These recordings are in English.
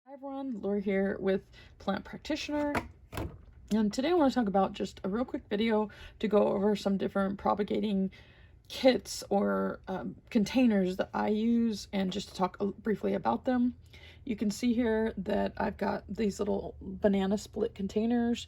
Hi everyone, Laura here with Plant Practitioner, and today I want to talk about just a real quick video to go over some different propagating kits or containers that I use, and just to talk briefly about them. You can see here that I've got these little banana split containers,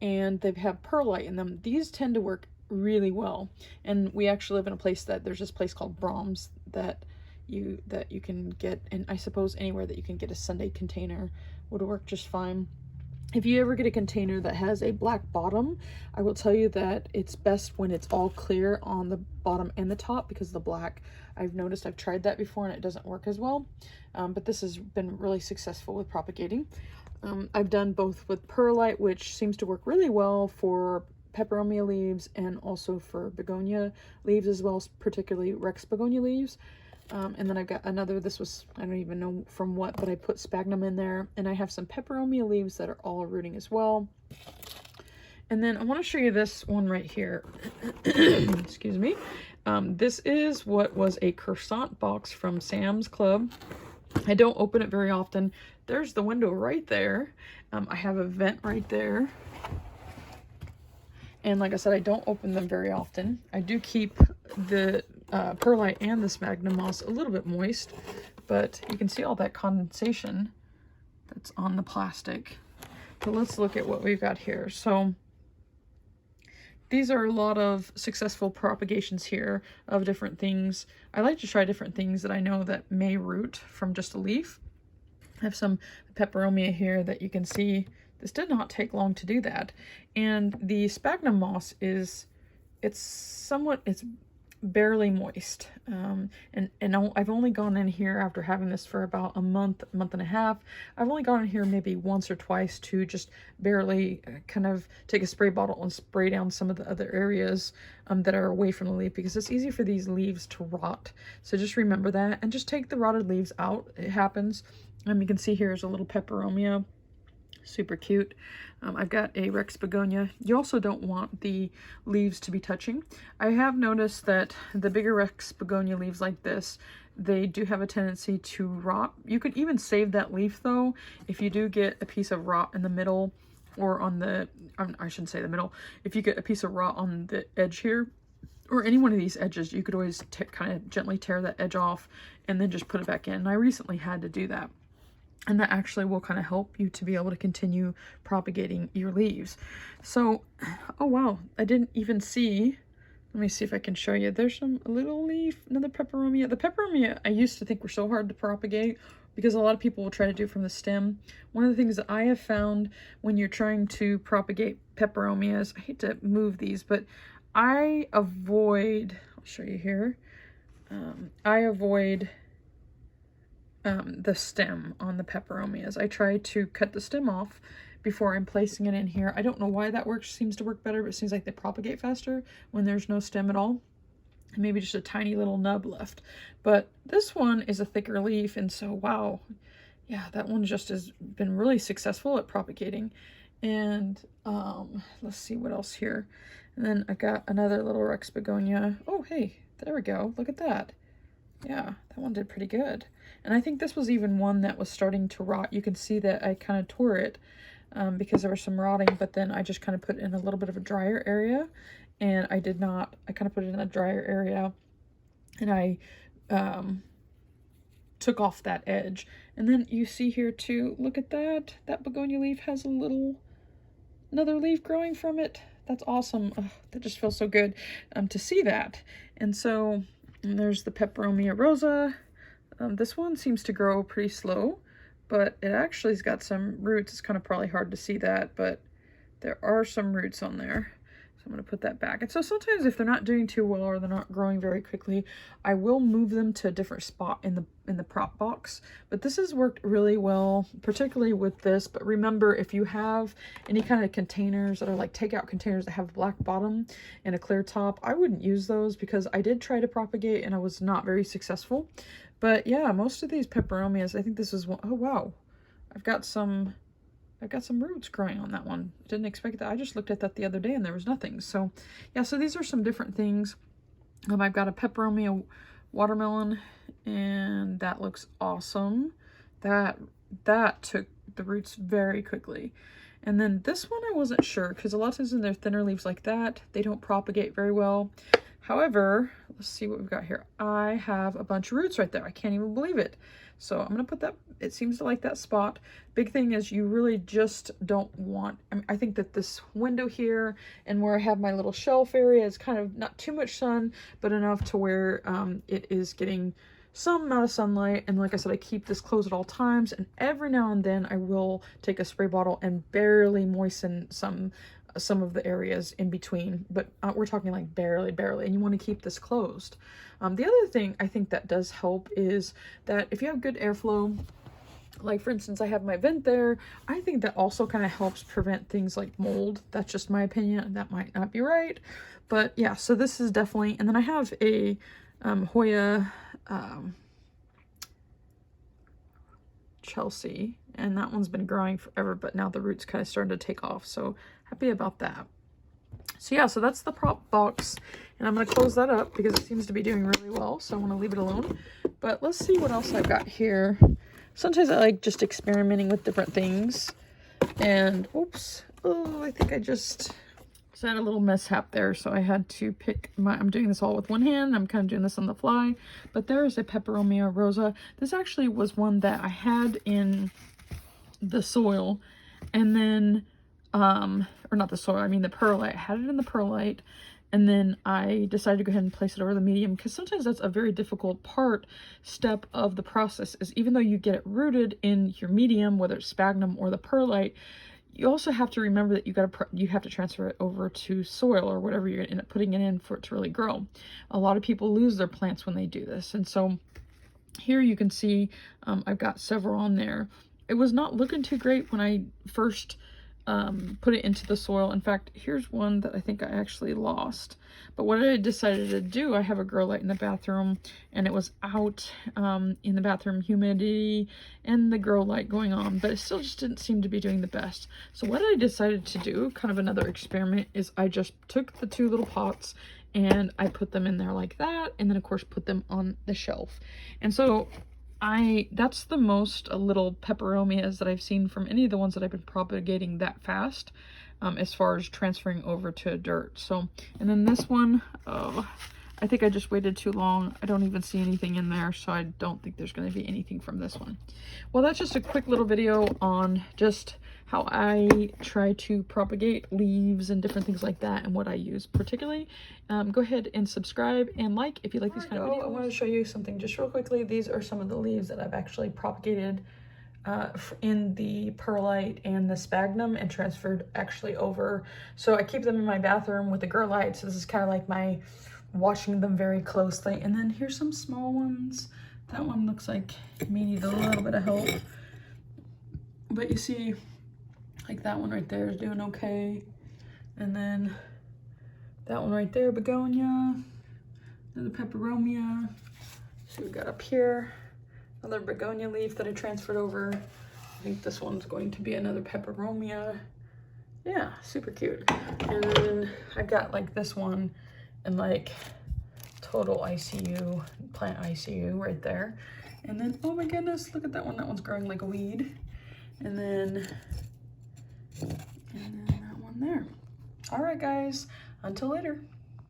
and they have perlite in them. These tend to work really well, and we actually live in a place that there's this place called Brahms that you can get, and I suppose anywhere that you can get a Sunday container would work just fine. If you ever get a container that has a black bottom, I will tell you that it's best when it's all clear on the bottom and the top, because the black, I've noticed, I've tried that before and it doesn't work as well. But this has been really successful with propagating. I've done both with perlite, which seems to work really well for peperomia leaves and also for begonia leaves as well, particularly Rex begonia leaves. And then I've got another, this was, I don't even know from what, but I put sphagnum in there, and I have some peperomia leaves that are all rooting as well. And then I want to show you this one right here. Excuse me. This is what was a croissant box from Sam's Club. I don't open it very often. There's the window right there. I have a vent right there. And like I said, I don't open them very often. I do keep the perlite and the sphagnum moss a little bit moist, but you can see all that condensation that's on the plastic. So let's look at what we've got here. So these are a lot of successful propagations here of different things. I like to try different things that I know that may root from just a leaf. I have some peperomia here that you can see. This did not take long to do that. And the sphagnum moss it's barely moist. And I've only gone in here after having this for about a month and a half. I've only gone in here maybe once or twice to just barely kind of take a spray bottle and spray down some of the other areas that are away from the leaf, because it's easy for these leaves to rot. So just remember that, and just take the rotted leaves out. It happens. You can see here's a little peperomia. Super cute. I've got a Rex begonia. You also don't want the leaves to be touching. I have noticed that the bigger Rex begonia leaves like this, they do have a tendency to rot. You could even save that leaf though, if you do get a piece of rot in the middle, or on the, I shouldn't say the middle, if you get a piece of rot on the edge here, or any one of these edges, you could always kind of gently tear that edge off and then just put it back in. And I recently had to do that. And that actually will kind of help you to be able to continue propagating your leaves. So, oh wow, I didn't even see, let me see if I can show you. There's a little leaf, another peperomia. The peperomia I used to think were so hard to propagate because a lot of people will try to do it from the stem. One of the things that I have found when you're trying to propagate peperomias, I hate to move these, but I avoid, I'll show you here, I avoid the stem on the peperomias. I try to cut the stem off before I'm placing it in here. I don't know why that seems to work better, but it seems like they propagate faster when there's no stem at all. Maybe just a tiny little nub left. But this one is a thicker leaf, and so wow, yeah, that one just has been really successful at propagating. And let's see what else here. And then I got another little Rex begonia. Oh hey, there we go, look at that. Yeah, that one did pretty good. And I think this was even one that was starting to rot. You can see that I kind of tore it because there was some rotting, but then I just kind of put it in a little bit of a drier area. And I kind of put it in a drier area, and I took off that edge. And then you see here too, look at that. That begonia leaf has another leaf growing from it. That's awesome. Ugh, that just feels so good to see that. And so, and there's the peperomia rosa. This one seems to grow pretty slow, but it actually has got some roots. It's kind of probably hard to see that, but there are some roots on there. So I'm going to put that back. And so sometimes if they're not doing too well or they're not growing very quickly, I will move them to a different spot in the prop box. But this has worked really well, particularly with this. But remember, if you have any kind of containers that are like takeout containers that have a black bottom and a clear top, I wouldn't use those, because I did try to propagate and I was not very successful. But yeah, most of these peperomias, I think this is one. Oh wow, I've got some roots growing on that one. Didn't expect that. I just looked at that the other day and there was nothing. So yeah, so these are some different things. I've got a peperomia watermelon, and that looks awesome. That that took the roots very quickly. And then this one I wasn't sure, because a lot of times in their thinner leaves like that, they don't propagate very well. However, let's see what we've got here. I have a bunch of roots right there. I can't even believe it. So I'm going to put that, it seems to like that spot. Big thing is you really just don't want, I think that this window here and where I have my little shelf area is kind of not too much sun, but enough to where it is getting some amount of sunlight. And like I said, I keep this closed at all times, and every now and then I will take a spray bottle and barely moisten some of the areas in between, but we're talking like barely, and you want to keep this closed. The other thing I think that does help is that if you have good airflow, like for instance, I have my vent there, I think that also kind of helps prevent things like mold. That's just my opinion. That might not be right, but yeah, so this is definitely, and then I have a Hoya Chelsea, and that one's been growing forever, but now the roots kind of started to take off, so happy about that. So yeah, so that's the prop box, and I'm going to close that up because it seems to be doing really well, so I want to leave it alone. But let's see what else I've got here. Sometimes I like just experimenting with different things, and oops, oh, I think I just had a little mishap there, so I had to pick I'm doing this all with one hand. I'm kind of doing this on the fly, but there is a Peperomia rosa. This actually was one that I had in the soil, and then or not the soil, I mean the perlite. I had it in the perlite, and then I decided to go ahead and place it over the medium, because sometimes that's a very difficult step of the process, is even though you get it rooted in your medium, whether it's sphagnum or the perlite, you also have to remember that you have to transfer it over to soil or whatever you're going to end up putting it in for it to really grow. A lot of people lose their plants when they do this, and so here you can see I've got several on there. It was not looking too great when I first put it into the soil. In fact, here's one that I think I actually lost. But what I decided to do, I have a grow light in the bathroom, and it was out in the bathroom, humidity and the grow light going on, but it still just didn't seem to be doing the best. So what I decided to do, kind of another experiment, is I just took the two little pots and I put them in there like that, and then of course put them on the shelf. And so that's the most little peperomias that I've seen from any of the ones that I've been propagating that fast, as far as transferring over to dirt. So, and then this one, oh, I think I just waited too long. I don't even see anything in there, so I don't think there's going to be anything from this one. Well, that's just a quick little video on just how I try to propagate leaves and different things like that, and what I use particularly. Go ahead and subscribe and like if you like these kind of videos. I want to show you something just real quickly. These are some of the leaves that I've actually propagated in the perlite and the sphagnum and transferred actually over. So I keep them in my bathroom with the grow light, so this is kind of like my watching them very closely. And then here's some small ones. That one looks like it may need a little bit of help, but you see, like that one right there is doing okay. And then that one right there, begonia, another peperomia. So we got up here another begonia leaf that I transferred over. I think this one's going to be another peperomia. Yeah, super cute. And then I got like this one and like total ICU, plant ICU right there. And then, oh my goodness, look at that one. That one's growing like a weed. And then that one there. All right, guys, until later.